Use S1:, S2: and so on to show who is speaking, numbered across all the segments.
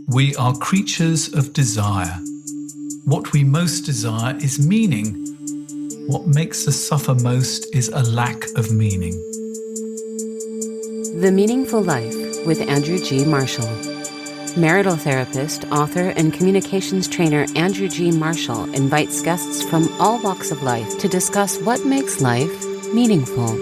S1: We are creatures of desire. What we most desire is meaning. What makes us suffer most is a lack of meaning.
S2: The Meaningful Life with Andrew G. Marshall. Marital therapist, author, and communications trainer Andrew G. Marshall invites guests from all walks of life to discuss what makes life meaningful.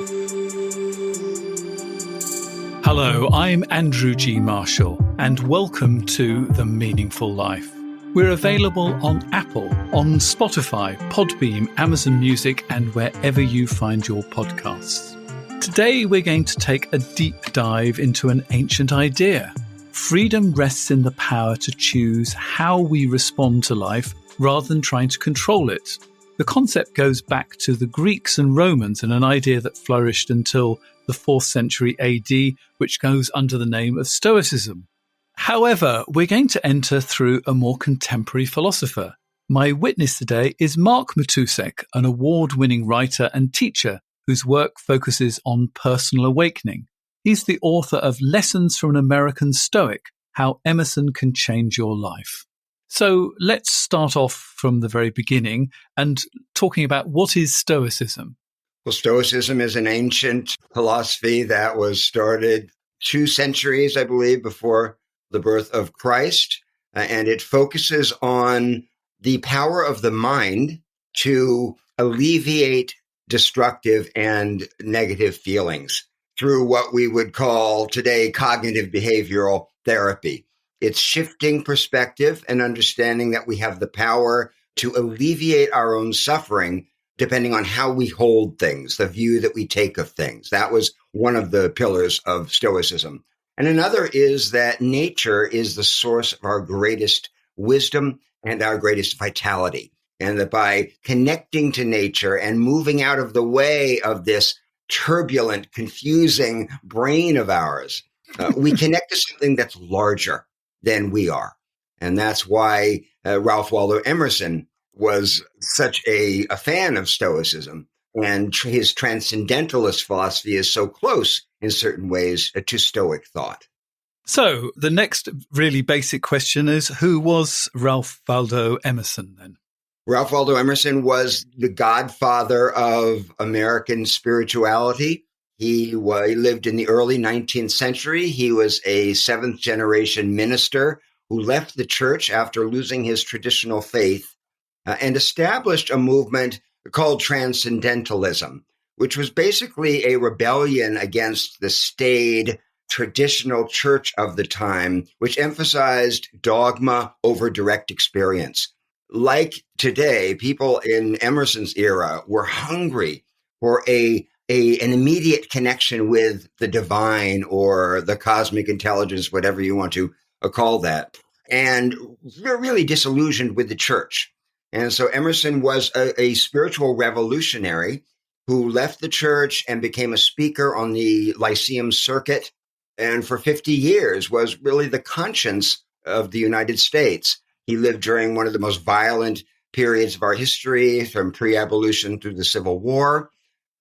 S1: Hello, I'm Andrew G. Marshall, and welcome to The Meaningful Life. We're available on Apple, on Spotify, Podbeam, Amazon Music, and wherever you find your podcasts. Today, we're going to take a deep dive into an ancient idea. Freedom rests in the power to choose how we respond to life rather than trying to control it. The concept goes back to the Greeks and Romans and an idea that flourished until the 4th century AD, which goes under the name of Stoicism. However, we're going to enter through a more contemporary philosopher. My witness today is Mark Matousek, an award-winning writer and teacher whose work focuses on personal awakening. He's the author of Lessons from an American Stoic, How Emerson Can Change Your Life. So let's start off from the very beginning and talking about what is Stoicism.
S3: Well, Stoicism is an ancient philosophy that was started 2 centuries, I believe, before the birth of Christ. And it focuses on the power of the mind to alleviate destructive and negative feelings through what we would call today cognitive behavioral therapy. It's shifting perspective and understanding that we have the power to alleviate our own suffering depending on how we hold things, the view that we take of things. That was one of the pillars of Stoicism. And another is that nature is the source of our greatest wisdom and our greatest vitality. And that by connecting to nature and moving out of the way of this turbulent, confusing brain of ours, we connect to something that's larger than we are. And that's why Ralph Waldo Emerson was such a fan of Stoicism, and his transcendentalist philosophy is so close in certain ways to Stoic thought.
S1: So the next really basic question is, who was Ralph Waldo Emerson then?
S3: Ralph Waldo Emerson was the godfather of American spirituality. He lived in the early 19th century. He was a 7th generation minister who left the church after losing his traditional faith and established a movement called Transcendentalism, which was basically a rebellion against the staid, traditional church of the time, which emphasized dogma over direct experience. Like today, people in Emerson's era were hungry for an immediate connection with the divine or the cosmic intelligence, whatever you want to call that, and they're really disillusioned with the church. And so Emerson was a spiritual revolutionary who left the church and became a speaker on the Lyceum circuit, and for 50 years was really the conscience of the United States. He lived during one of the most violent periods of our history, from pre-abolition through the Civil War.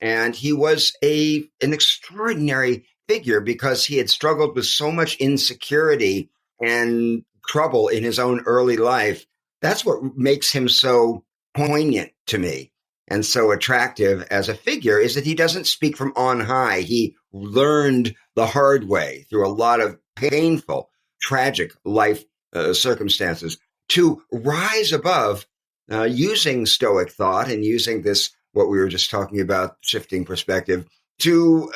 S3: And he was an extraordinary figure because he had struggled with so much insecurity and trouble in his own early life. That's what makes him so poignant to me and so attractive as a figure, is that he doesn't speak from on high. He learned the hard way through a lot of painful, tragic life circumstances to rise above using Stoic thought and using this, what we were just talking about, shifting perspective, to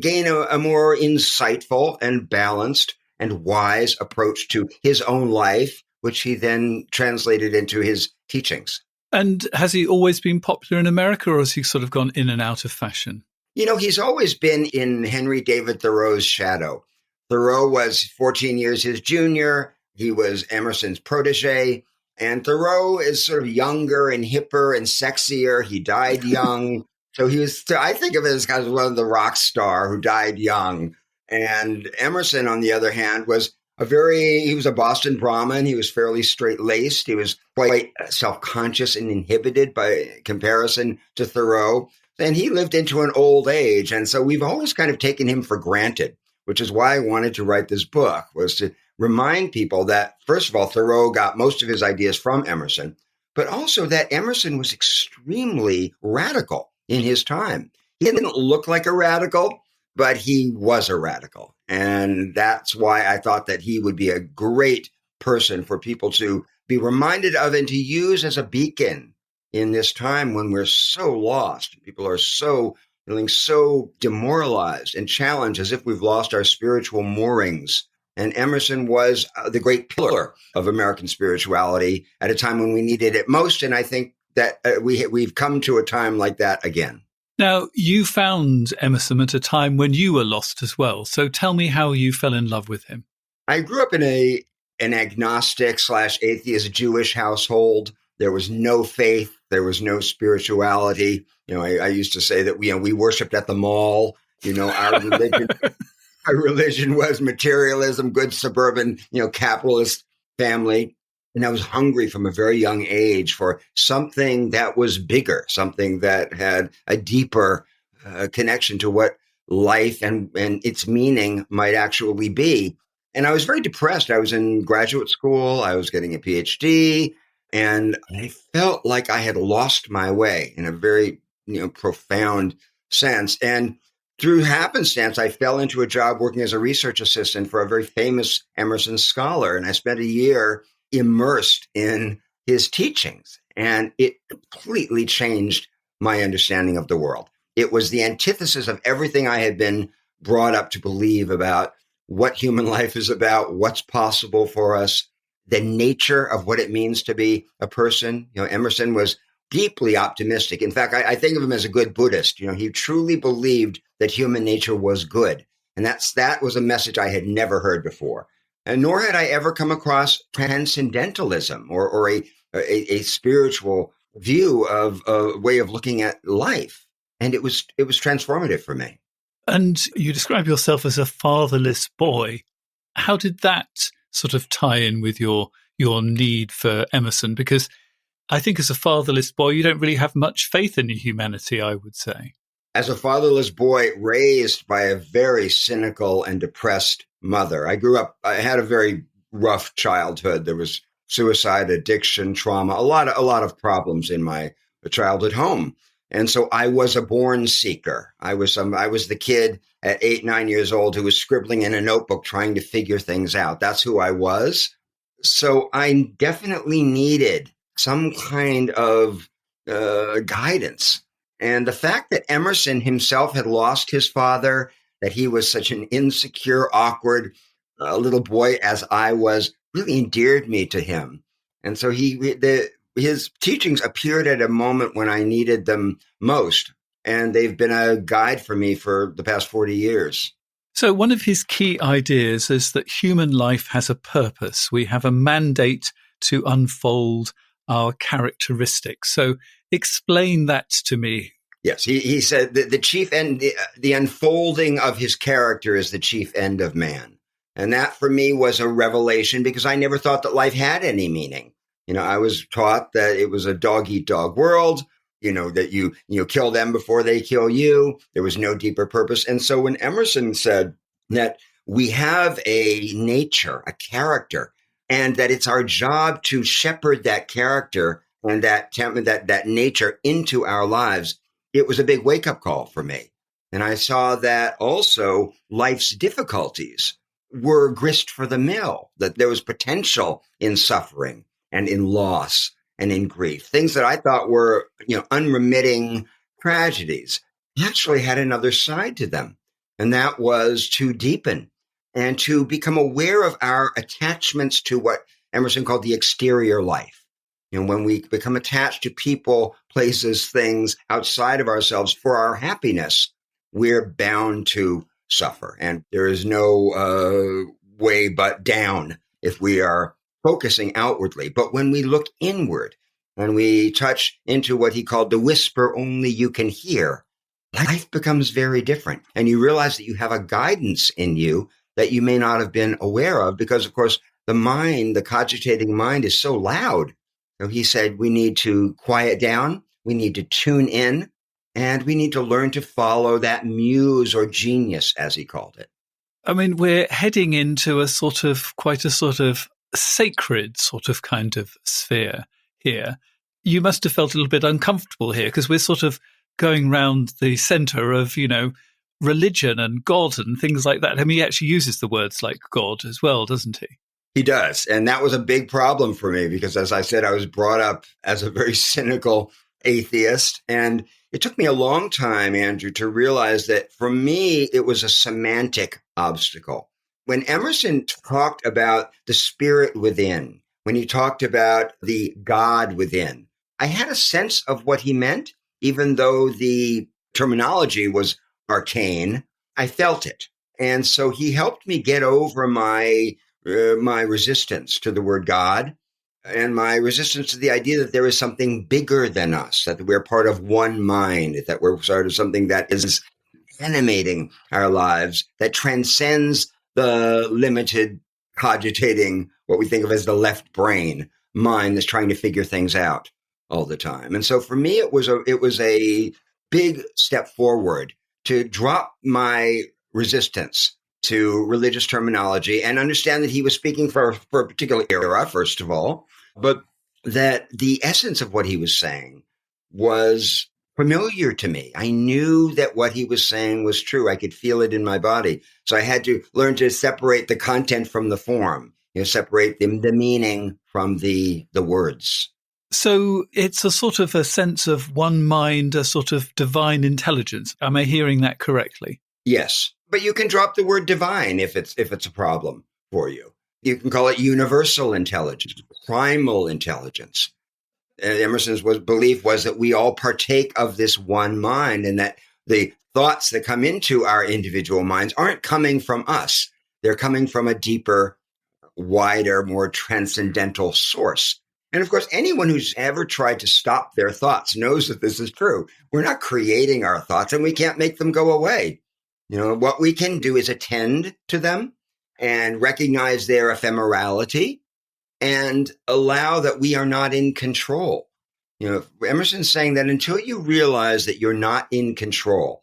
S3: gain a more insightful and balanced and wise approach to his own life, which he then translated into his teachings.
S1: And has he always been popular in America, or has he sort of gone in and out of fashion?
S3: You know, he's always been in Henry David Thoreau's shadow. Thoreau was 14 years his junior. He was Emerson's protege. And Thoreau is sort of younger and hipper and sexier. He died young. So he was, I think of it as kind of one of the rock star who died young. And Emerson, on the other hand, was he was a Boston Brahmin. He was fairly straight-laced. He was quite self-conscious and inhibited by comparison to Thoreau. And he lived into an old age. And so we've always kind of taken him for granted, which is why I wanted to write this book, was to remind people that, first of all, Thoreau got most of his ideas from Emerson, but also that Emerson was extremely radical in his time. He didn't look like a radical, but he was a radical. And that's why I thought that he would be a great person for people to be reminded of and to use as a beacon in this time when we're so lost. People are feeling so demoralized and challenged as if we've lost our spiritual moorings. And Emerson was the great pillar of American spirituality at a time when we needed it most. And I think that we've come to a time like that again.
S1: Now, you found Emerson at a time when you were lost as well. So tell me how you fell in love with him.
S3: I grew up in an agnostic / atheist Jewish household. There was no faith. There was no spirituality. I used to say that we worshipped at the mall. Our religion was materialism, good suburban, capitalist family. And I was hungry from a very young age for something that was bigger, something that had a deeper connection to what life and its meaning might actually be. And I was very depressed. I was in graduate school. I was getting a PhD. And I felt like I had lost my way in a very, profound sense. And through happenstance, I fell into a job working as a research assistant for a very famous Emerson scholar. And I spent a year immersed in his teachings. And it completely changed my understanding of the world. It was the antithesis of everything I had been brought up to believe about what human life is about, what's possible for us, the nature of what it means to be a person. Emerson was deeply optimistic. In fact, I think of him as a good Buddhist. He truly believed that human nature was good. And that was a message I had never heard before. And nor had I ever come across transcendentalism or a spiritual view of a way of looking at life. And it was transformative for me.
S1: And you describe yourself as a fatherless boy. How did that sort of tie in with your need for Emerson? Because I think as a fatherless boy, you don't really have much faith in humanity, I would say.
S3: As a fatherless boy raised by a very cynical and depressed mother, I had a very rough childhood. There was suicide, addiction, trauma, a lot of problems in my childhood home. And so I was a born seeker. I was the kid at 8, 9 years old who was scribbling in a notebook trying to figure things out. That's who I was. So I definitely needed some kind of guidance. And the fact that Emerson himself had lost his father, that he was such an insecure, awkward little boy as I was, really endeared me to him. And so his teachings appeared at a moment when I needed them most. And they've been a guide for me for the past 40 years.
S1: So one of his key ideas is that human life has a purpose. We have a mandate to unfold our characteristics. So explain that to me.
S3: Yes, he said that the chief end, the unfolding of his character is the chief end of man. And that for me was a revelation because I never thought that life had any meaning. I was taught that it was a dog-eat-dog world, that you kill them before they kill you. There was no deeper purpose. And so when Emerson said that we have a nature, a character, and that it's our job to shepherd that character and that nature into our lives, it was a big wake-up call for me. And I saw that also life's difficulties were grist for the mill, that there was potential in suffering and in loss and in grief. Things that I thought were, unremitting tragedies actually had another side to them. And that was to deepen and to become aware of our attachments to what Emerson called the exterior life. When we become attached to people, places, things outside of ourselves for our happiness, we're bound to suffer. And there is no way but down if we are focusing outwardly. But when we look inward and we touch into what he called the whisper only you can hear, life becomes very different. And you realize that you have a guidance in you that you may not have been aware of because, of course, the mind, the cogitating mind is so loud. So he said, we need to quiet down, we need to tune in, and we need to learn to follow that muse or genius, as he called it.
S1: I mean, we're heading into a sort of quite a sort of sacred sort of kind of sphere here. You must have felt a little bit uncomfortable here because we're sort of going round the center of, religion and God and things like that. I mean, he actually uses the words like God as well, doesn't he?
S3: He does. And that was a big problem for me because, as I said, I was brought up as a very cynical atheist. And it took me a long time, Andrew, to realize that for me, it was a semantic obstacle. When Emerson talked about the spirit within, when he talked about the God within, I had a sense of what he meant, even though the terminology was arcane. I felt it. And so he helped me get over my resistance to the word God and my resistance to the idea that there is something bigger than us, that we're part of one mind, that we're sort of something that is animating our lives, that transcends the limited cogitating, what we think of as the left brain mind that's trying to figure things out all the time. And so for me, it was a big step forward to drop my resistance to religious terminology and understand that he was speaking for a particular era, first of all, but that the essence of what he was saying was familiar to me. I knew that what he was saying was true. I could feel it in my body. So I had to learn to separate the content from the form, separate the meaning from the words.
S1: So it's a sort of a sense of one mind, a sort of divine intelligence. Am I hearing that correctly?
S3: Yes. But you can drop the word divine if it's a problem for you. You can call it universal intelligence, primal intelligence. Emerson's belief was that we all partake of this one mind and that the thoughts that come into our individual minds aren't coming from us. They're coming from a deeper, wider, more transcendental source. And of course, anyone who's ever tried to stop their thoughts knows that this is true. We're not creating our thoughts and we can't make them go away. What we can do is attend to them and recognize their ephemerality and allow that we are not in control. Emerson's saying that until you realize that you're not in control,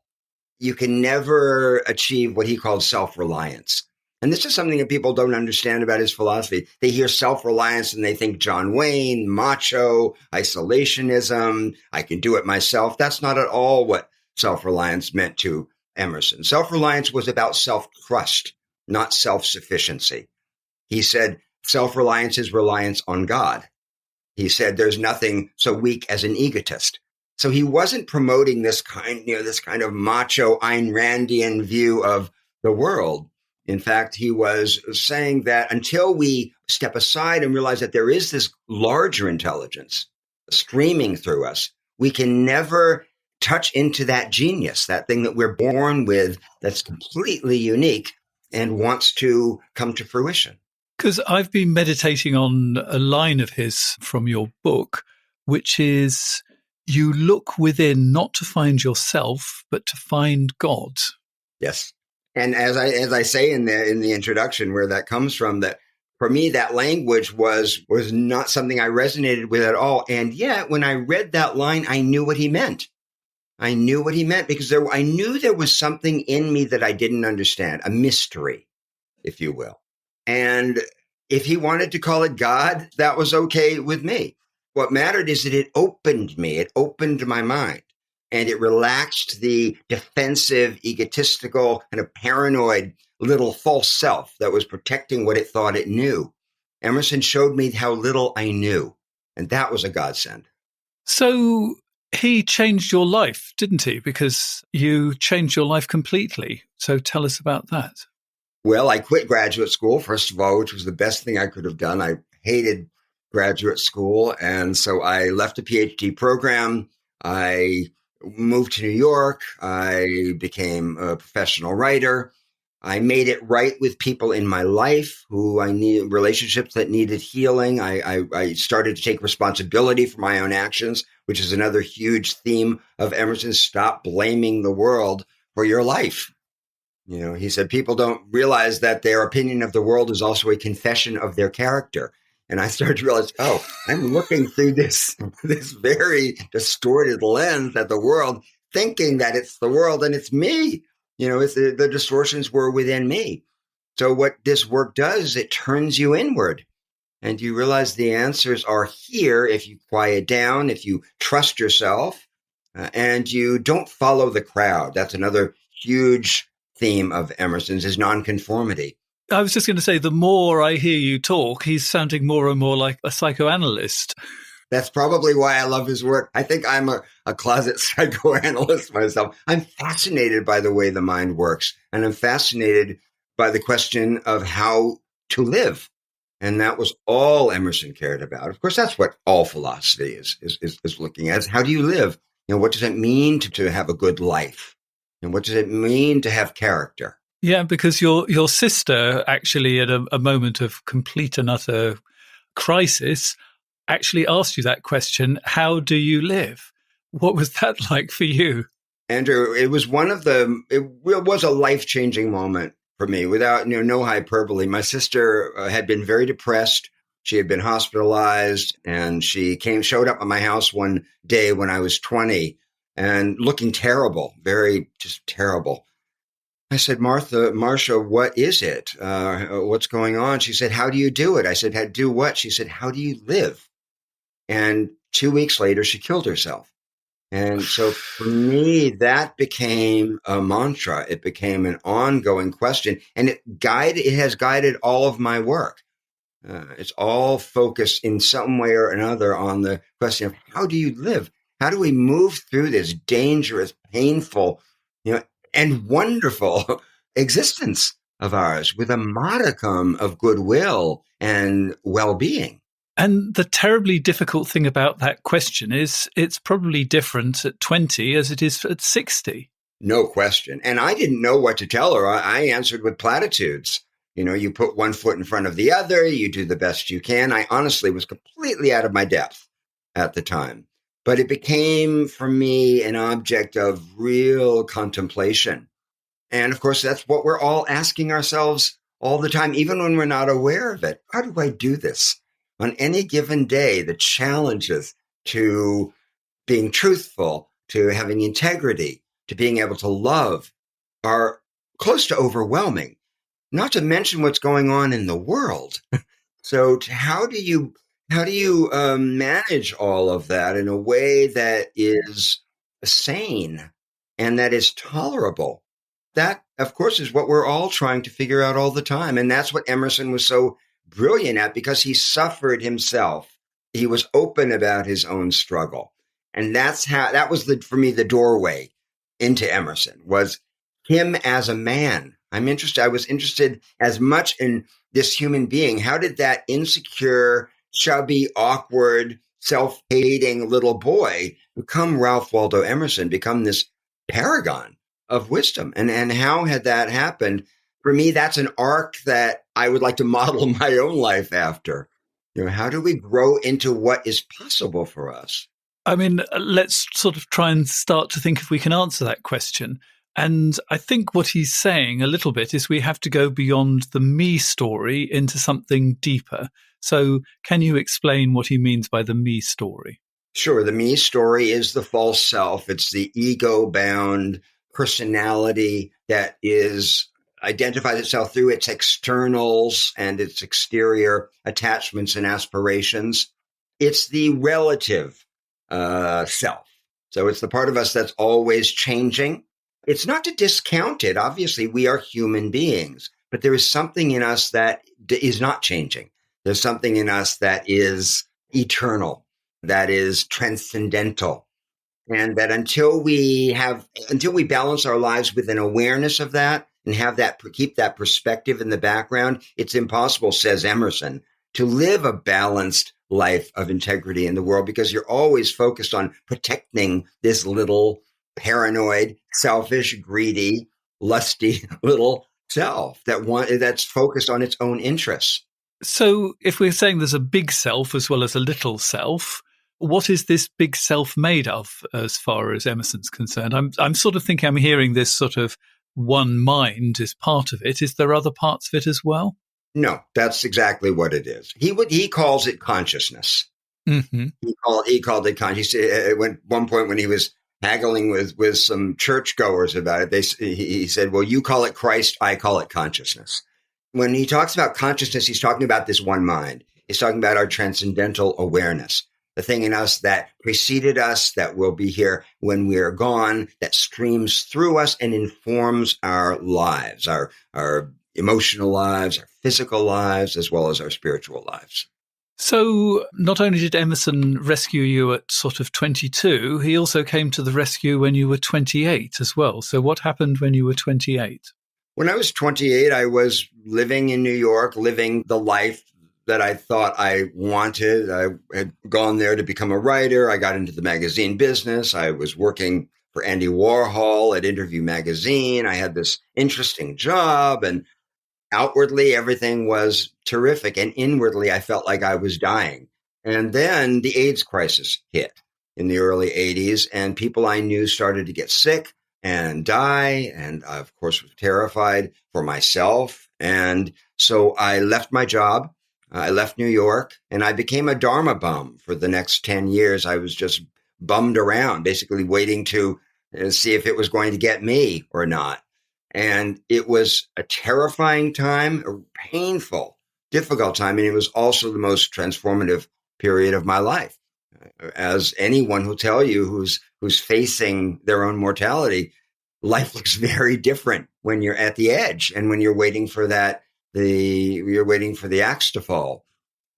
S3: you can never achieve what he called self-reliance. And this is something that people don't understand about his philosophy. They hear self-reliance and they think John Wayne, macho, isolationism, I can do it myself. That's not at all what self-reliance meant to Emerson. Self-reliance was about self-trust, not self-sufficiency. He said self-reliance is reliance on God. He said there's nothing so weak as an egotist. So he wasn't promoting this kind of macho Ayn Randian view of the world. In fact, he was saying that until we step aside and realize that there is this larger intelligence streaming through us, we can never touch into that genius, that thing that we're born with that's completely unique and wants to come to fruition.
S1: Because I've been meditating on a line of his from your book, which is, you look within not to find yourself, but to find God.
S3: Yes. And as I say in the introduction, where that comes from, that for me, that language was not something I resonated with at all. And yet, when I read that line, I knew what he meant. I knew what he meant because I knew there was something in me that I didn't understand, a mystery, if you will. And if he wanted to call it God, that was okay with me. What mattered is that it opened me. It opened my mind. And it relaxed the defensive, egotistical, kind of paranoid little false self that was protecting what it thought it knew. Emerson showed me how little I knew. And that was a godsend.
S1: So he changed your life, didn't he? Because you changed your life completely. So tell us about that.
S3: Well, I quit graduate school, first of all, which was the best thing I could have done. I hated graduate school. And so I left a PhD program. I moved to New York. I became a professional writer. I made it right with people in my life who I needed, relationships that needed healing. I started to take responsibility for my own actions, which is another huge theme of Emerson. Stop blaming the world for your life. He said people don't realize that their opinion of the world is also a confession of their character. And I started to realize, I'm looking through this very distorted lens at the world, thinking that it's the world and it's me. The distortions were within me. So what this work does is it turns you inward. And you realize the answers are here if you quiet down, if you trust yourself, and you don't follow the crowd. That's another huge theme of Emerson's is nonconformity.
S1: I was just going to say, the more I hear you talk, he's sounding more and more like a psychoanalyst.
S3: That's probably why I love his work. I think I'm a closet psychoanalyst myself. I'm fascinated by the way the mind works, and I'm fascinated by the question of how to live. And that was all Emerson cared about. Of course, that's what all philosophy is looking at. Is how do you live? What does it mean to have a good life? And what does it mean to have character?
S1: Yeah, because your sister actually, at a moment of complete and utter crisis, actually asked you that question, how do you live? What was that like for you?
S3: Andrew, it was it was a life-changing moment for me, without no hyperbole. My sister had been very depressed. She had been hospitalized, and she showed up at my house one day when I was 20 and looking terrible, very just terrible. I said, Marcia, what is it? What's going on? She said, how do you do it? I said, do what? She said, how do you live? And 2 weeks later, she killed herself. And so for me, that became a mantra. It became an ongoing question, and it has guided all of my work. It's all focused in some way or another on the question of how do you live? How do we move through this dangerous, painful, and wonderful existence of ours with a modicum of goodwill and well-being?
S1: And the terribly difficult thing about that question is it's probably different at 20 as it is at 60.
S3: No question. And I didn't know what to tell her. I answered with platitudes. You put one foot in front of the other, you do the best you can. I honestly was completely out of my depth at the time. But it became, for me, an object of real contemplation. And of course, that's what we're all asking ourselves all the time, even when we're not aware of it. How do I do this? On any given day, the challenges to being truthful, to having integrity, to being able to love are close to overwhelming, not to mention what's going on in the world. So how do you manage all of that in a way that is sane and that is tolerable? That, of course, is what we're all trying to figure out all the time. And that's what Emerson was so brilliant at, because he suffered himself. He was open about his own struggle. And that was for me, the doorway into Emerson was him as a man. I was interested as much in this human being. How did that insecure, chubby, awkward, self-hating little boy become Ralph Waldo Emerson, become this paragon of wisdom? And how had that happened? For me, that's an arc that I would like to model my own life after. How do we grow into what is possible for us?
S1: I mean, let's sort of try and start to think if we can answer that question. And I think what he's saying a little bit is we have to go beyond the me story into something deeper. So can you explain what he means by the me story?
S3: Sure. The me story is the false self. It's the ego-bound personality that identifies itself through its externals and its exterior attachments and aspirations. It's the relative self. So it's the part of us that's always changing. It's not to discount it. Obviously, we are human beings, but there is something in us that is not changing. There's something in us that is eternal, that is transcendental. And that until we balance our lives with an awareness of that and keep that perspective in the background, it's impossible, says Emerson, to live a balanced life of integrity in the world, because you're always focused on protecting this little paranoid, selfish, greedy, lusty little self that's focused on its own interests.
S1: So if we're saying there's a big self as well as a little self, what is this big self made of as far as Emerson's concerned? I'm sort of thinking I'm hearing this sort of one mind is part of it. Is there other parts of it as well?
S3: No, that's exactly what it is. He calls it consciousness.
S1: Mm-hmm.
S3: He called it consciousness. At one point when he was haggling with some churchgoers about it, he said, "Well, you call it Christ, I call it consciousness." when he talks about consciousness, he's talking about this one mind. He's talking about our transcendental awareness, the thing in us that preceded us, that will be here when we are gone, that streams through us and informs our lives, our emotional lives, our physical lives, as well as our spiritual lives.
S1: So not only did Emerson rescue you at sort of 22, he also came to the rescue when you were 28 as well. So what happened when you were 28?
S3: When I was 28, I was living in New York, living the life that I thought I wanted. I had gone there to become a writer. I got into the magazine business. I was working for Andy Warhol at Interview Magazine. I had this interesting job, and outwardly everything was terrific. And inwardly, I felt like I was dying. And then the AIDS crisis hit in the early 80s, and people I knew started to get sick and die. And I, of course, was terrified for myself. And so I left my job. I left New York, and I became a Dharma bum for the next 10 years. I was just bummed around, basically waiting to see if it was going to get me or not. And it was a terrifying time, a painful, difficult time. And it was also the most transformative period of my life. As anyone will tell you who's facing their own mortality, life looks very different when you're at the edge and when you're waiting for you're waiting for the axe to fall.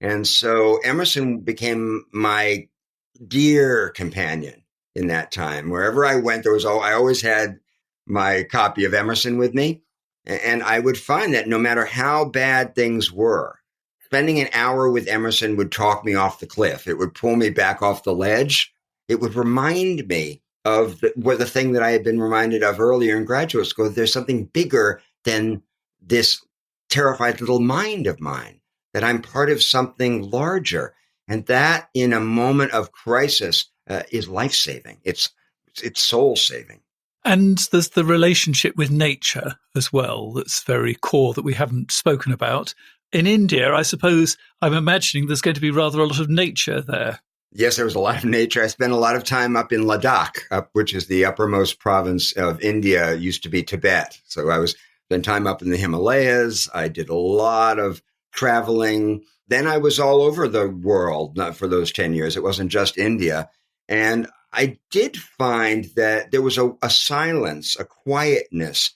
S3: And so Emerson became my dear companion in that time. Wherever I went, I always had my copy of Emerson with me. And I would find that no matter how bad things were, spending an hour with Emerson would talk me off the cliff. It would pull me back off the ledge. It would remind me of the thing that I had been reminded of earlier in graduate school. There's something bigger than this terrified little mind of mine, that I'm part of something larger. And that in a moment of crisis is life-saving. It's soul-saving.
S1: And there's the relationship with nature as well that's very core that we haven't spoken about. In India, I suppose, I'm imagining there's going to be rather a lot of nature there.
S3: Yes, there was a lot of nature. I spent a lot of time up in Ladakh, which is the uppermost province of India, used to be Tibet. So I spent time up in the Himalayas. I did a lot of traveling. Then I was all over the world, not for those 10 years. It wasn't just India. And I did find that there was a silence, a quietness.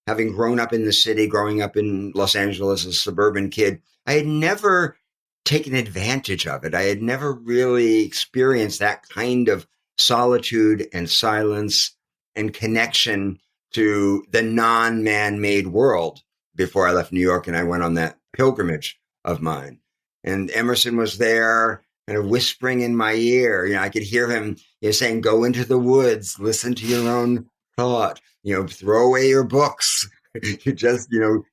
S3: Having grown up in the city, growing up in Los Angeles as a suburban kid, I had never taken advantage of it. I had never really experienced that kind of solitude and silence and connection to the non-man-made world before I left New York and I went on that pilgrimage of mine. And Emerson was there kind of whispering in my ear. I could hear him saying, go into the woods, listen to your own thought, throw away your books, you just,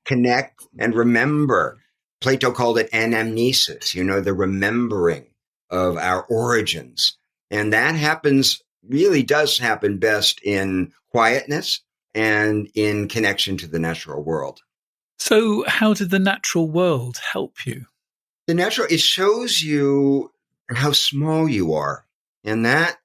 S3: connect and remember. Plato called it anamnesis, the remembering of our origins. And that really does happen best in quietness and in connection to the natural world.
S1: So how did the natural world help you?
S3: It shows you how small you are. And that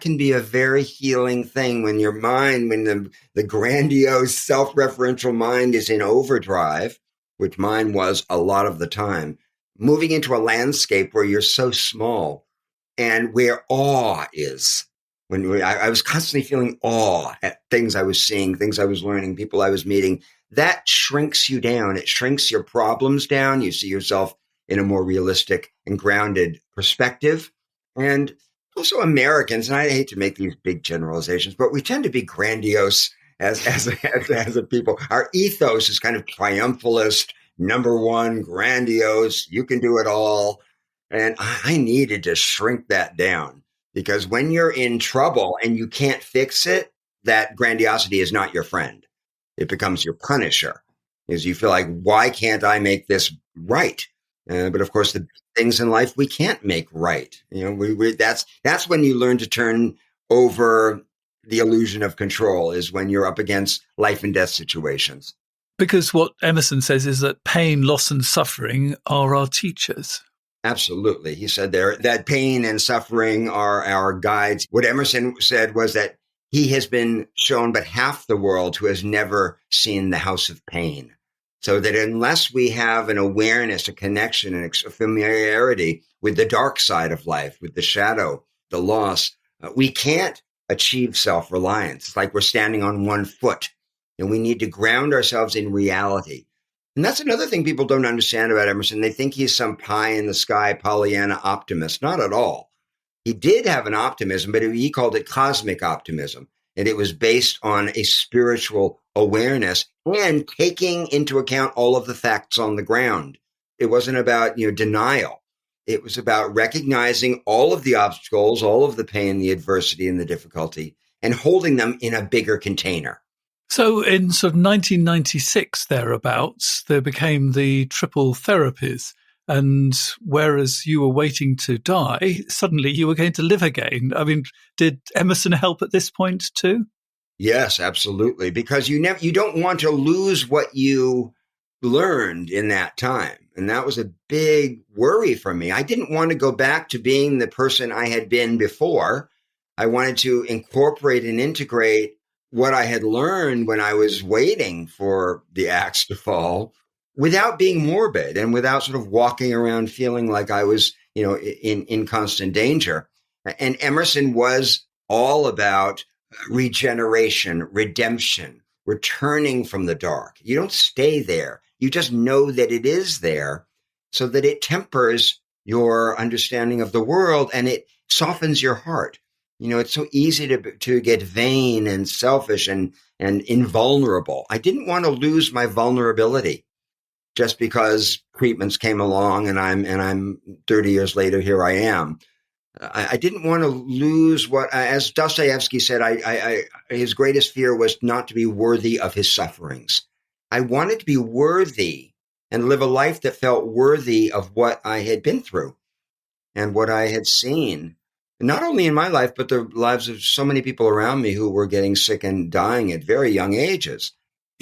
S3: can be a very healing thing when your mind, when the grandiose self-referential mind is in overdrive, which mine was a lot of the time, moving into a landscape where you're so small and where awe is. I was constantly feeling awe at things I was seeing, things I was learning, people I was meeting. That shrinks you down. It shrinks your problems down. You see yourself in a more realistic and grounded perspective. And also Americans, and I hate to make these big generalizations, but we tend to be grandiose as a people. Our ethos is kind of triumphalist, number one, grandiose, you can do it all. And I needed to shrink that down, because when you're in trouble and you can't fix it, that grandiosity is not your friend. It becomes your punisher, because you feel like, why can't I make this right? But of course, the things in life we can't make right. That's when you learn to turn over the illusion of control, is when you're up against life and death situations.
S1: Because what Emerson says is that pain, loss, and suffering are our teachers.
S3: Absolutely. He said there that pain and suffering are our guides. What Emerson said was that he has been shown but half the world who has never seen the house of pain. So that unless we have an awareness, a connection, and a familiarity with the dark side of life, with the shadow, the loss, we can't achieve self-reliance. It's like we're standing on one foot, and we need to ground ourselves in reality. And that's another thing people don't understand about Emerson. They think he's some pie-in-the-sky Pollyanna optimist. Not at all. He did have an optimism, but he called it cosmic optimism. And it was based on a spiritual awareness and taking into account all of the facts on the ground. It wasn't about, denial. It was about recognizing all of the obstacles, all of the pain, the adversity, and the difficulty, and holding them in a bigger container.
S1: So in sort of 1996, thereabouts, there became the triple therapies. And whereas you were waiting to die, suddenly you were going to live again. I mean, did Emerson help at this point too?
S3: Yes, absolutely. Because you don't want to lose what you learned in that time. And that was a big worry for me. I didn't want to go back to being the person I had been before. I wanted to incorporate and integrate what I had learned when I was waiting for the axe to fall without being morbid and without sort of walking around feeling like I was, in constant danger. And Emerson was all about regeneration, redemption, returning from the dark. You don't stay there. You just know that it is there so that it tempers your understanding of the world and it softens your heart. It's so easy to get vain and selfish and invulnerable. I didn't want to lose my vulnerability just because treatments came along and I'm 30 years later, here I am. I didn't want to lose what, as Dostoevsky said, his greatest fear was not to be worthy of his sufferings. I wanted to be worthy and live a life that felt worthy of what I had been through and what I had seen, not only in my life, but the lives of so many people around me who were getting sick and dying at very young ages.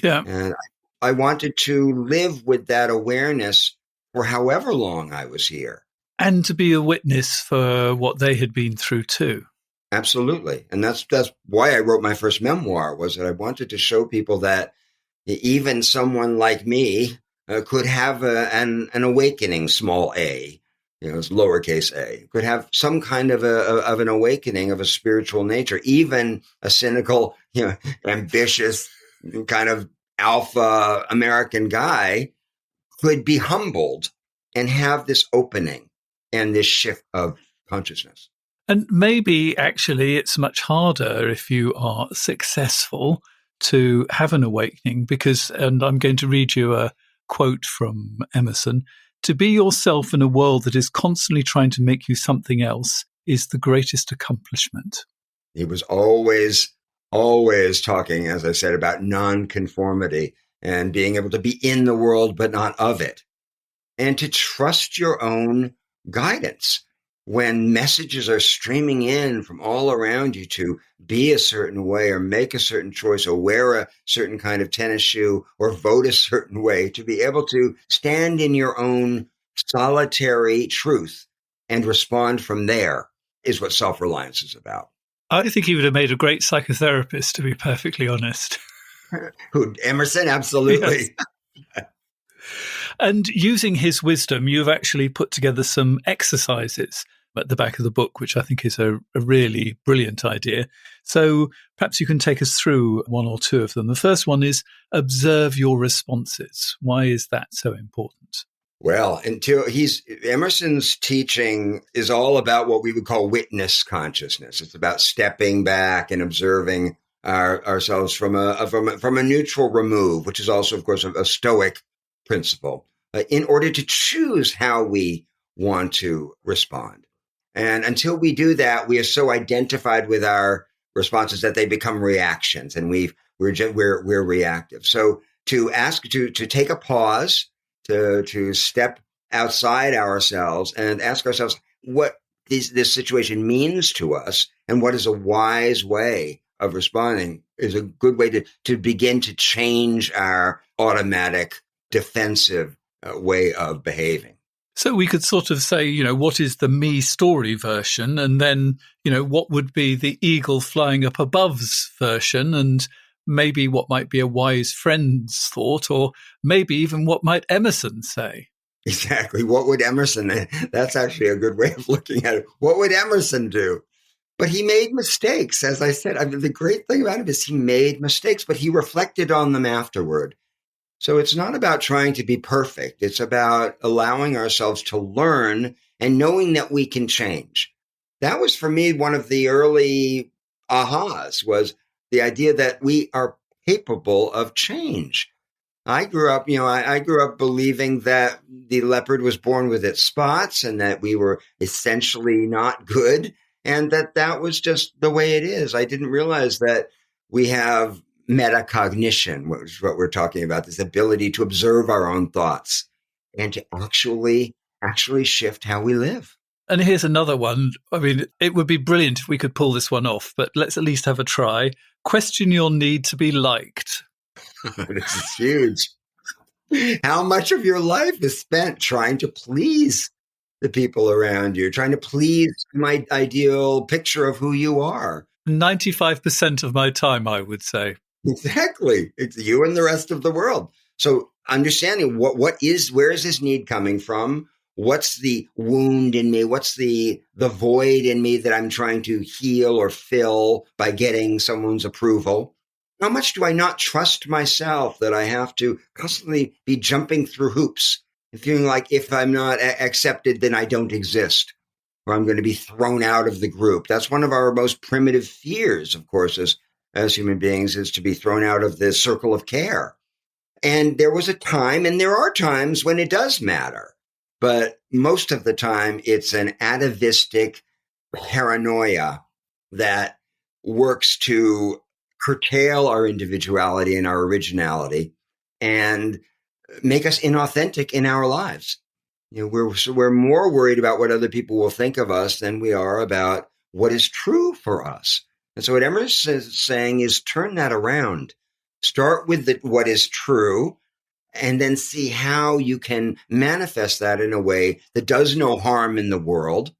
S1: Yeah.
S3: And I wanted to live with that awareness for however long I was here.
S1: And to be a witness for what they had been through too.
S3: Absolutely. And that's why I wrote my first memoir, was that I wanted to show people that even someone like me could have an awakening, small a, it's lowercase a, could have some kind of an awakening of a spiritual nature. Even a cynical, ambitious kind of alpha American guy could be humbled and have this opening and this shift of consciousness.
S1: And maybe actually it's much harder if you are successful to have an awakening because, and I'm going to read you a quote from Emerson, "To be yourself in a world that is constantly trying to make you something else is the greatest accomplishment."
S3: He was always talking, as I said, about non-conformity and being able to be in the world but not of it, and to trust your own guidance when messages are streaming in from all around you to be a certain way or make a certain choice or wear a certain kind of tennis shoe or vote a certain way, to be able to stand in your own solitary truth and respond from there is what self-reliance is about.
S1: I think he would have made a great psychotherapist, to be perfectly honest.
S3: Who, Emerson? Absolutely.
S1: Yes. And using his wisdom, you've actually put together some exercises at the back of the book, which I think is a really brilliant idea. So perhaps you can take us through one or two of them. The first one is observe your responses. Why is that so important?
S3: Well, Emerson's teaching is all about what we would call witness consciousness. It's about stepping back and observing ourselves from a neutral remove, which is also, of course, a Stoic principle, in order to choose how we want to respond. And until we do that, we are so identified with our responses that they become reactions, and we're reactive. So to take a pause, to step outside ourselves and ask ourselves what this situation means to us and what is a wise way of responding is a good way to begin to change our automatic defensive way of behaving.
S1: So we could sort of say, what is the me story version? And then, what would be the eagle flying up above's version? And maybe what might be a wise friend's thought, or maybe even what might Emerson say.
S3: Exactly. What would Emerson? That's actually a good way of looking at it. What would Emerson do? But he made mistakes, as I said. I mean, the great thing about him is he made mistakes, but he reflected on them afterward. So it's not about trying to be perfect. It's about allowing ourselves to learn and knowing that we can change. That was for me one of the early ahas, was the idea that we are capable of change. I grew up, I grew up believing that the leopard was born with its spots and that we were essentially not good and that was just the way it is. I didn't realize that we have metacognition, which is what we're talking about, this ability to observe our own thoughts and to actually shift how we live.
S1: And here's another one. I mean, it would be brilliant if we could pull this one off, but let's at least have a try. Question your need to be liked.
S3: This is huge. How much of your life is spent trying to please the people around you, trying to please my ideal picture of who you are?
S1: 95% of my time, I would say.
S3: Exactly. It's you and the rest of the world. So understanding where is this need coming from? What's the wound in me? What's the void in me that I'm trying to heal or fill by getting someone's approval? How much do I not trust myself that I have to constantly be jumping through hoops and feeling like if I'm not accepted, then I don't exist, or I'm going to be thrown out of the group? That's one of our most primitive fears, of course, as human beings, is to be thrown out of the circle of care. And there was a time, and there are times when it does matter. But most of the time, it's an atavistic paranoia that works to curtail our individuality and our originality and make us inauthentic in our lives. We're more worried about what other people will think of us than we are about what is true for us. And so what Emerson is saying is turn that around. Start with what is true, and then see how you can manifest that in a way that does no harm in the world,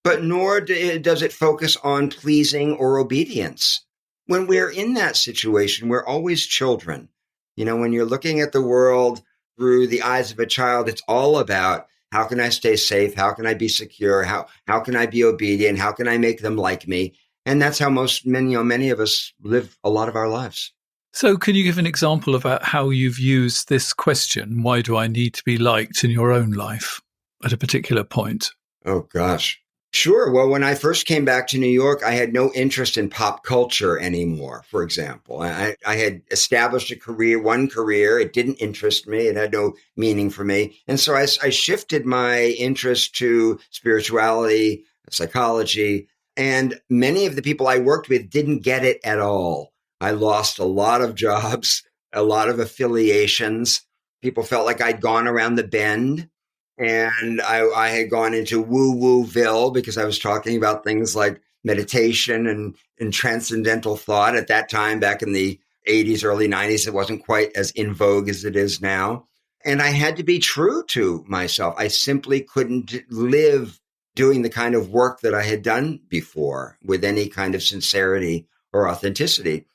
S3: but nor does it focus on pleasing or obedience. When we're in that situation, we're always children. When you're looking at the world through the eyes of a child, it's all about how can I stay safe? How can I be secure? How can I be obedient? How can I make them like me? And that's how many of us live a lot of our lives.
S1: So can you give an example about how you've used this question, why do I need to be liked, in your own life at a particular point?
S3: Oh, gosh. Sure. Well, when I first came back to New York, I had no interest in pop culture anymore, for example. I had established one career. It didn't interest me. It had no meaning for me. And so I shifted my interest to spirituality, psychology, and many of the people I worked with didn't get it at all. I lost a lot of jobs, a lot of affiliations. People felt like I'd gone around the bend. And I had gone into woo-wooville because I was talking about things like meditation and transcendental thought. At that time, back in the 80s, early 90s, it wasn't quite as in vogue as it is now. And I had to be true to myself. I simply couldn't live doing the kind of work that I had done before with any kind of sincerity or authenticity.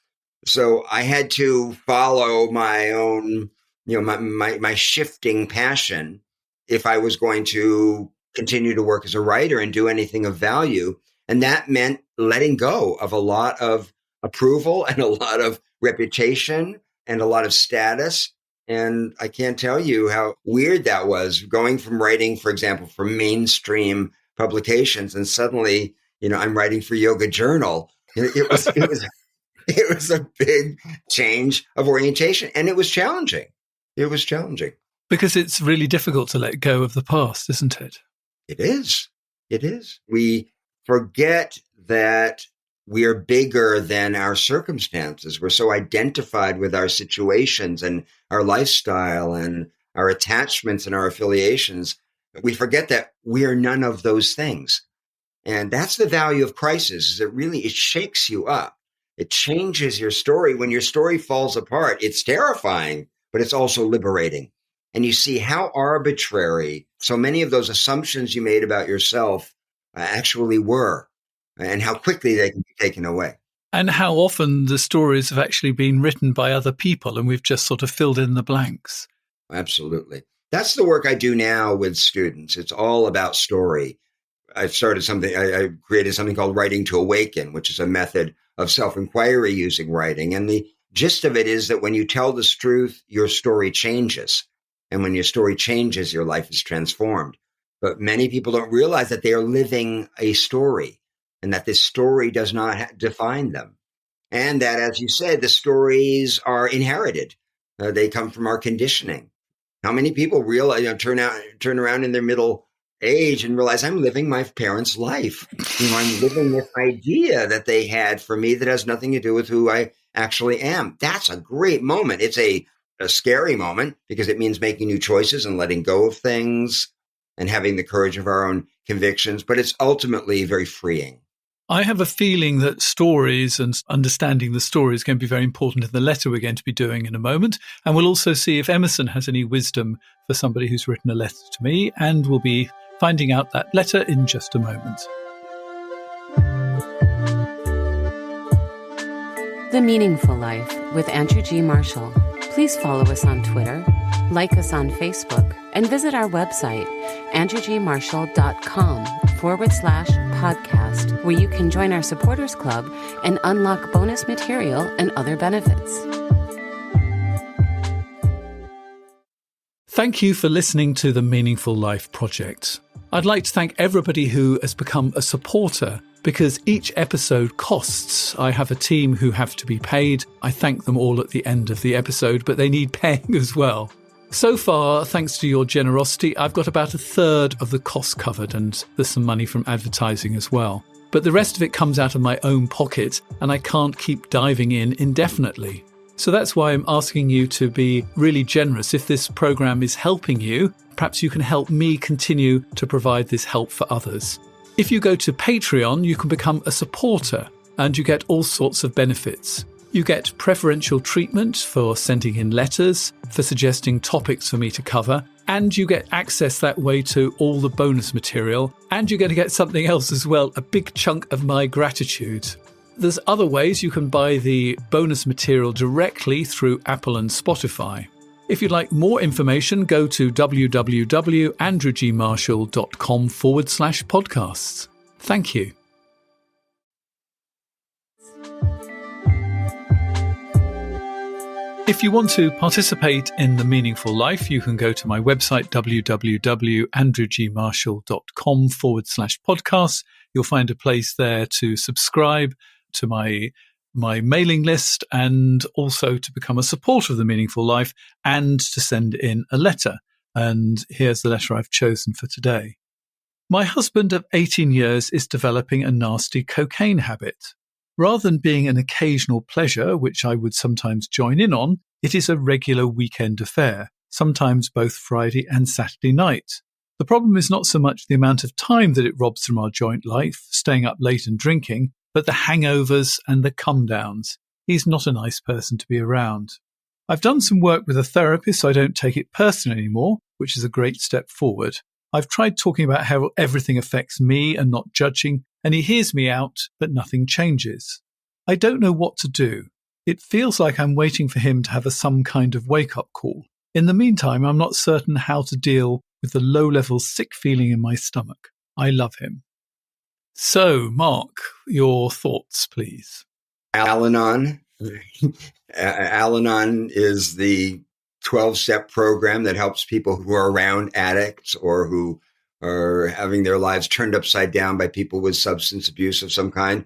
S3: So I had to follow my own, my shifting passion if I was going to continue to work as a writer and do anything of value. And that meant letting go of a lot of approval and a lot of reputation and a lot of status. And I can't tell you how weird that was, going from writing, for example, for mainstream publications, and suddenly, I'm writing for Yoga Journal. It was a big change of orientation, and it was challenging. It was challenging.
S1: Because it's really difficult to let go of the past, isn't it?
S3: It is. It is. We forget that we are bigger than our circumstances. We're so identified with our situations and our lifestyle and our attachments and our affiliations. We forget that we are none of those things. And that's the value of crisis, is it shakes you up. It changes your story. When your story falls apart, it's terrifying, but it's also liberating. And you see how arbitrary so many of those assumptions you made about yourself actually were, and how quickly they can be taken away.
S1: And how often the stories have actually been written by other people and we've just sort of filled in the blanks.
S3: Absolutely. That's the work I do now with students. It's all about story. I created something called Writing to Awaken, which is a method of self-inquiry using writing. And the gist of it is that when you tell the truth, your story changes. And when your story changes, your life is transformed. But many people don't realize that they are living a story and that this story does not define them. And that, as you said, the stories are inherited. They come from our conditioning. How many people turn around in their middle age and realize I'm living my parents' life? I'm living this idea that they had for me that has nothing to do with who I actually am. That's a great moment. It's a scary moment because it means making new choices and letting go of things and having the courage of our own convictions. But it's ultimately very freeing.
S1: I have a feeling that stories and understanding the stories can be very important in the letter we're going to be doing in a moment. And we'll also see if Emerson has any wisdom for somebody who's written a letter to me. And we'll be finding out that letter in just a moment.
S2: The Meaningful Life with Andrew G. Marshall. Please follow us on Twitter, like us on Facebook, and visit our website, andrewgmarshall.com/podcast, where you can join our supporters club and unlock bonus material and other benefits.
S1: Thank you for listening to the Meaningful Life Project. I'd like to thank everybody who has become a supporter because each episode costs. I have a team who have to be paid. I thank them all at the end of the episode, but they need paying as well. So far, thanks to your generosity, I've got about a third of the cost covered, and there's some money from advertising as well. But the rest of it comes out of my own pocket, and I can't keep diving in indefinitely. So that's why I'm asking you to be really generous. If this program is helping you, perhaps you can help me continue to provide this help for others. If you go to Patreon, you can become a supporter and you get all sorts of benefits. You get preferential treatment for sending in letters, for suggesting topics for me to cover, and you get access that way to all the bonus material, and you're going to get something else as well, a big chunk of my gratitude. There's other ways you can buy the bonus material directly through Apple and Spotify. If you'd like more information, go to www.andrewgmarshall.com/podcasts. Thank you. If you want to participate in The Meaningful Life, you can go to my website, www.andrewgmarshall.com/podcasts. You'll find a place there to subscribe to my mailing list and also to become a supporter of The Meaningful Life and to send in a letter. And here's the letter I've chosen for today. My husband of 18 years is developing a nasty cocaine habit. Rather than being an occasional pleasure, which I would sometimes join in on, it is a regular weekend affair, sometimes both Friday and Saturday night. The problem is not so much the amount of time that it robs from our joint life, staying up late and drinking, but the hangovers and the come-downs. He's not a nice person to be around. I've done some work with a therapist so I don't take it personally anymore, which is a great step forward. I've tried talking about how everything affects me and not judging, and he hears me out, but nothing changes. I don't know what to do. It feels like I'm waiting for him to have some kind of wake-up call. In the meantime, I'm not certain how to deal with the low-level sick feeling in my stomach. I love him. So, Mark, your thoughts, please.
S3: Al-Anon. Al-Anon is the 12-step program that helps people who are around addicts or who are having their lives turned upside down by people with substance abuse of some kind.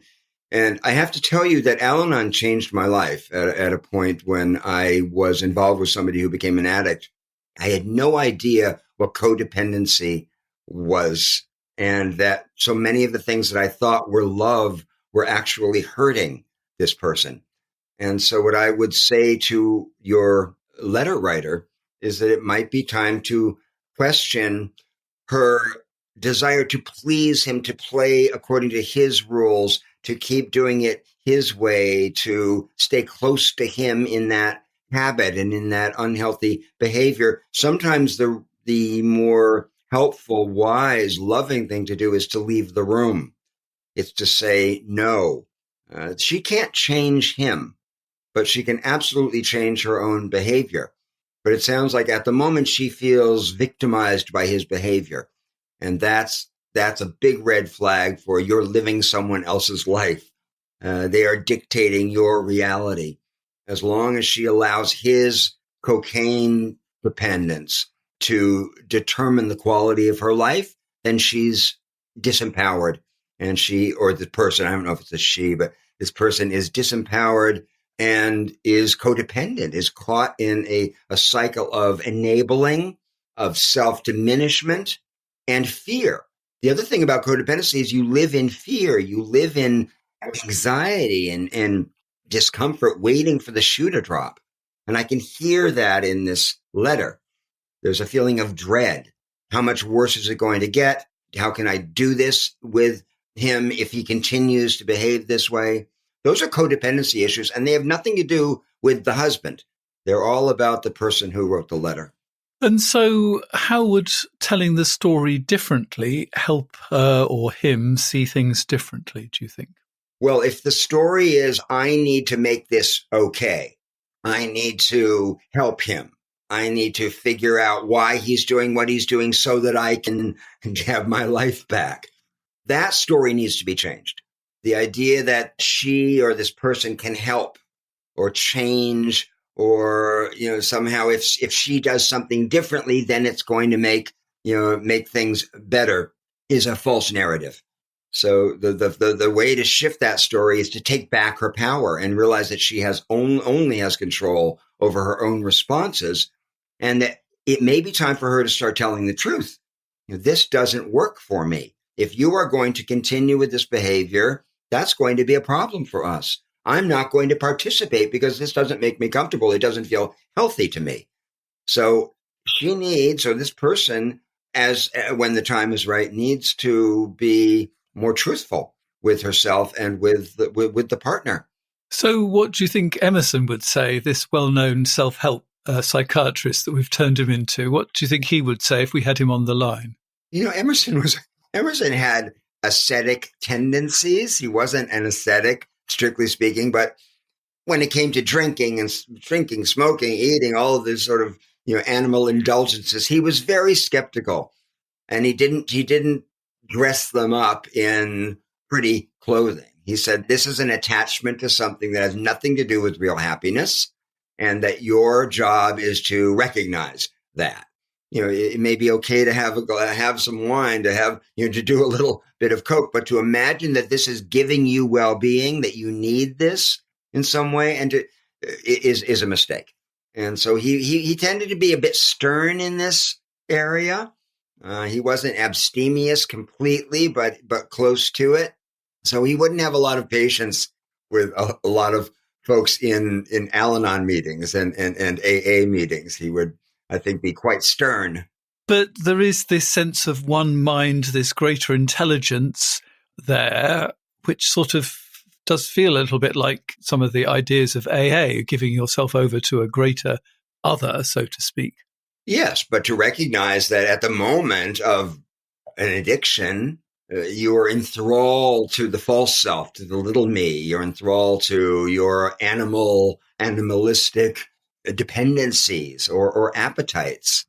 S3: And I have to tell you that Al-Anon changed my life at a point when I was involved with somebody who became an addict. I had no idea what codependency was, and that so many of the things that I thought were love were actually hurting this person. And so what I would say to your letter writer is that it might be time to question her desire to please him, to play according to his rules, to keep doing it his way, to stay close to him in that habit and in that unhealthy behavior. Sometimes the more helpful, wise, loving thing to do is to leave the room. It's to say no. She can't change him, but she can absolutely change her own behavior. But it sounds like at the moment she feels victimized by his behavior. And that's a big red flag for you're living someone else's life. They are dictating your reality. As long as she allows his cocaine dependence to determine the quality of her life, then she's disempowered. And or the person, I don't know if it's a she, but this person is disempowered and is codependent, is caught in a cycle of enabling, of self-diminishment, and fear. The other thing about codependency is you live in fear, you live in anxiety and discomfort, waiting for the shoe to drop. And I can hear that in this letter. There's a feeling of dread. How much worse is it going to get? How can I do this with him if he continues to behave this way? Those are codependency issues, and they have nothing to do with the husband. They're all about the person who wrote the letter.
S1: And so how would telling the story differently help her or him see things differently, do you think?
S3: Well, if the story is, I need to make this okay, I need to help him, I need to figure out why he's doing what he's doing so that I can have my life back, that story needs to be changed. The idea that she or this person can help or change, or, somehow if she does something differently, then it's going to make things better, is a false narrative. So the way to shift that story is to take back her power and realize that she only has control over her own responses, and that it may be time for her to start telling the truth. This doesn't work for me. If you are going to continue with this behavior, that's going to be a problem for us. I'm not going to participate because this doesn't make me comfortable. It doesn't feel healthy to me. So this person, when the time is right, needs to be more truthful with herself and with the partner.
S1: So what do you think Emerson would say, this well-known self-help psychiatrist that we've turned him into? What do you think he would say if we had him on the line?
S3: Emerson had ascetic tendencies. He wasn't an ascetic, strictly speaking, but when it came to drinking, smoking, eating, all of this sort of animal indulgences, he was very skeptical, and he didn't dress them up in pretty clothing. He said, this is an attachment to something that has nothing to do with real happiness, and that your job is to recognize that. It may be okay to have some wine, to have, to do a little bit of Coke, but to imagine that this is giving you well-being, that you need this in some way, is a mistake. And so he tended to be a bit stern in this area. He wasn't abstemious completely, but close to it. So he wouldn't have a lot of patience with a lot of folks in Al-Anon meetings and AA meetings. He would, I think, be quite stern.
S1: But there is this sense of one mind, this greater intelligence there, which sort of does feel a little bit like some of the ideas of AA, giving yourself over to a greater other, so to speak.
S3: Yes, but to recognize that at the moment of an addiction, you are enthralled to the false self, to the little me. You're enthralled to your animalistic dependencies or appetites.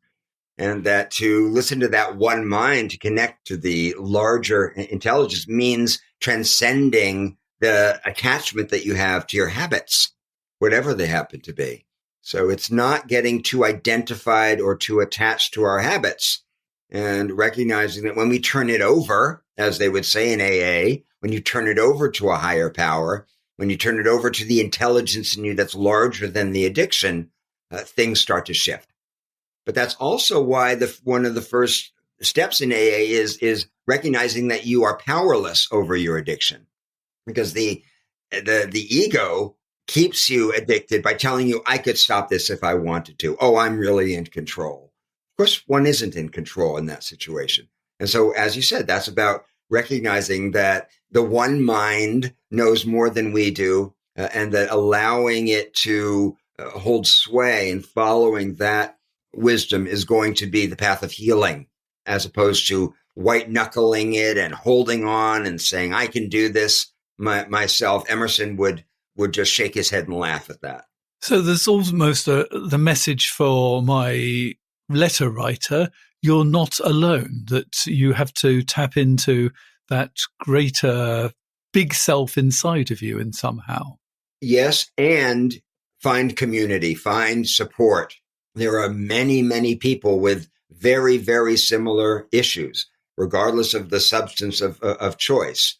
S3: And that to listen to that one mind, to connect to the larger intelligence, means transcending the attachment that you have to your habits, whatever they happen to be. So it's not getting too identified or too attached to our habits, and recognizing that when we turn it over, as they would say in AA, when you turn it over to a higher power, when you turn it over to the intelligence in you that's larger than the addiction, things start to shift. But that's also why one of the first steps in AA is recognizing that you are powerless over your addiction, because the ego keeps you addicted by telling you, I could stop this if I wanted to. Oh, I'm really in control. Of course, one isn't in control in that situation. And so, as you said, that's about recognizing that the one mind knows more than we do, and that allowing it to hold sway and following that wisdom is going to be the path of healing, as opposed to white knuckling it and holding on and saying, I can do this. myself, Emerson would just shake his head and laugh at that.
S1: So there's almost the message for my letter writer, you're not alone, that you have to tap into that greater big self inside of you in somehow.
S3: Yes, and find community, find support. There are many, many people with very, very similar issues, regardless of the substance of choice.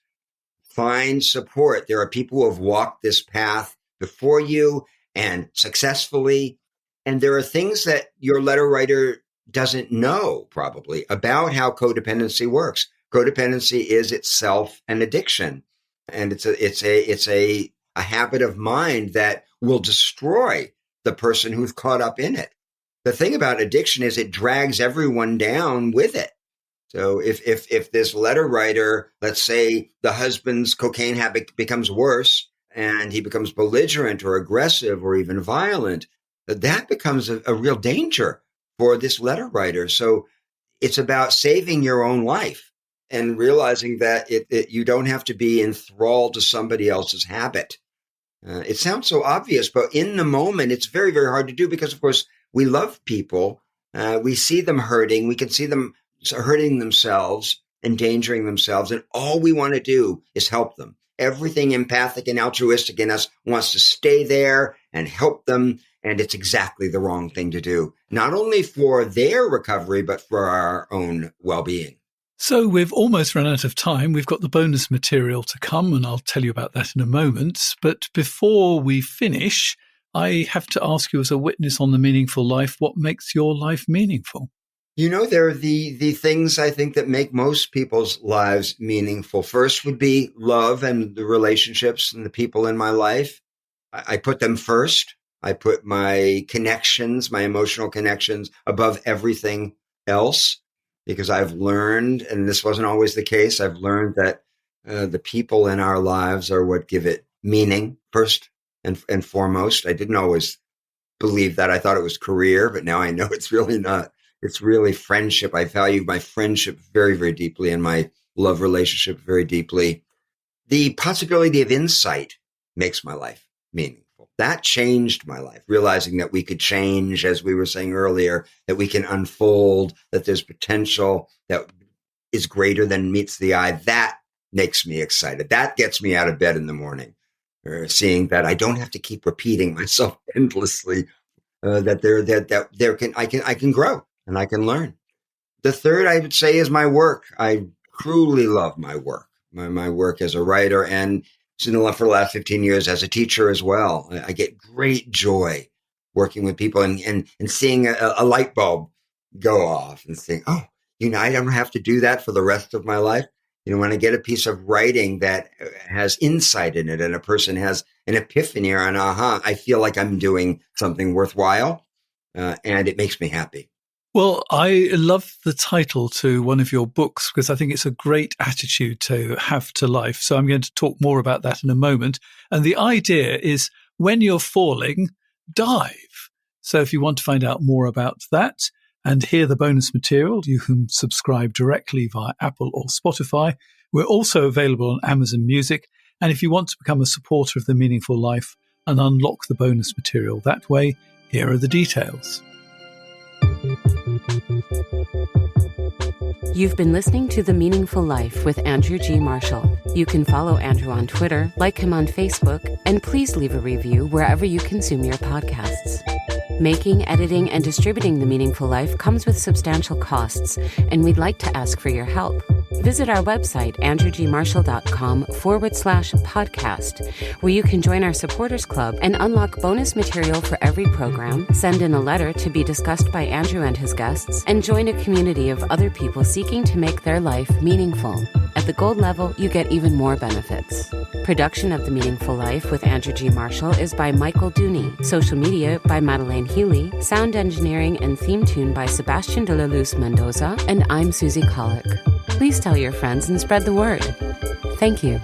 S3: Find support. There are people who have walked this path before you and successfully. And there are things that your letter writer doesn't know probably about how codependency works. Codependency is itself an addiction. And it's a habit of mind that will destroy the person who's caught up in it. The thing about addiction is it drags everyone down with it. So if this letter writer, let's say the husband's cocaine habit becomes worse and he becomes belligerent or aggressive or even violent, that becomes a real danger for this letter writer. So it's about saving your own life and realizing that you don't have to be enthralled to somebody else's habit. It sounds so obvious, but in the moment, it's very, very hard to do because, of course, we love people. We see them hurting. We can see them hurting themselves, endangering themselves. And all we want to do is help them. Everything empathic and altruistic in us wants to stay there and help them. And it's exactly the wrong thing to do, not only for their recovery, but for our own well-being.
S1: So we've almost run out of time. We've got the bonus material to come, and I'll tell you about that in a moment. But before we finish, I have to ask you as a witness on the meaningful life, what makes your life meaningful?
S3: You know, there are the things I think that make most people's lives meaningful. First would be love and the relationships and the people in my life. I put them first. I put my connections, my emotional connections above everything else. Because I've learned, and this wasn't always the case, I've learned that the people in our lives are what give it meaning first and foremost. I didn't always believe that. I thought it was career, but now I know it's really not. It's really friendship. I value my friendship very, very deeply and my love relationship very deeply. The possibility of insight makes my life meaningful. That changed my life, realizing that we could change, as we were saying earlier, that we can unfold, that there's potential that is greater than meets the eye. That makes me excited. That gets me out of bed in the morning, seeing that I don't have to keep repeating myself endlessly, I can grow and I can learn. The third I would say is my work. I truly love my work, my work as a writer, and for the last 15 years as a teacher as well. I get great joy working with people and seeing a light bulb go off and saying, oh, I don't have to do that for the rest of my life. When I get a piece of writing that has insight in it and a person has an epiphany or an aha, I feel like I'm doing something worthwhile, and it makes me happy.
S1: Well, I love the title to one of your books because I think it's a great attitude to have to life. So I'm going to talk more about that in a moment. And the idea is when you're falling, dive. So if you want to find out more about that and hear the bonus material, you can subscribe directly via Apple or Spotify. We're also available on Amazon Music. And if you want to become a supporter of The Meaningful Life and unlock the bonus material that way, here are the details.
S2: You've been listening to The Meaningful Life with Andrew G. Marshall. You can follow Andrew on Twitter, like him on Facebook, and please leave a review wherever you consume your podcasts. Making, editing, and distributing The Meaningful Life comes with substantial costs, and we'd like to ask for your help. Visit our website, andrewgmarshall.com/podcast, where you can join our supporters club and unlock bonus material for every program, send in a letter to be discussed by Andrew and his guests, and join a community of other people seeking to make their life meaningful. At the gold level, you get even more benefits. Production of The Meaningful Life with Andrew G. Marshall is by Michael Dooney. Social media by Madeleine Healy. Sound engineering and theme tune by Sebastian de la Luz Mendoza. And I'm Susie Colick. Please tell your friends and spread the word. Thank you.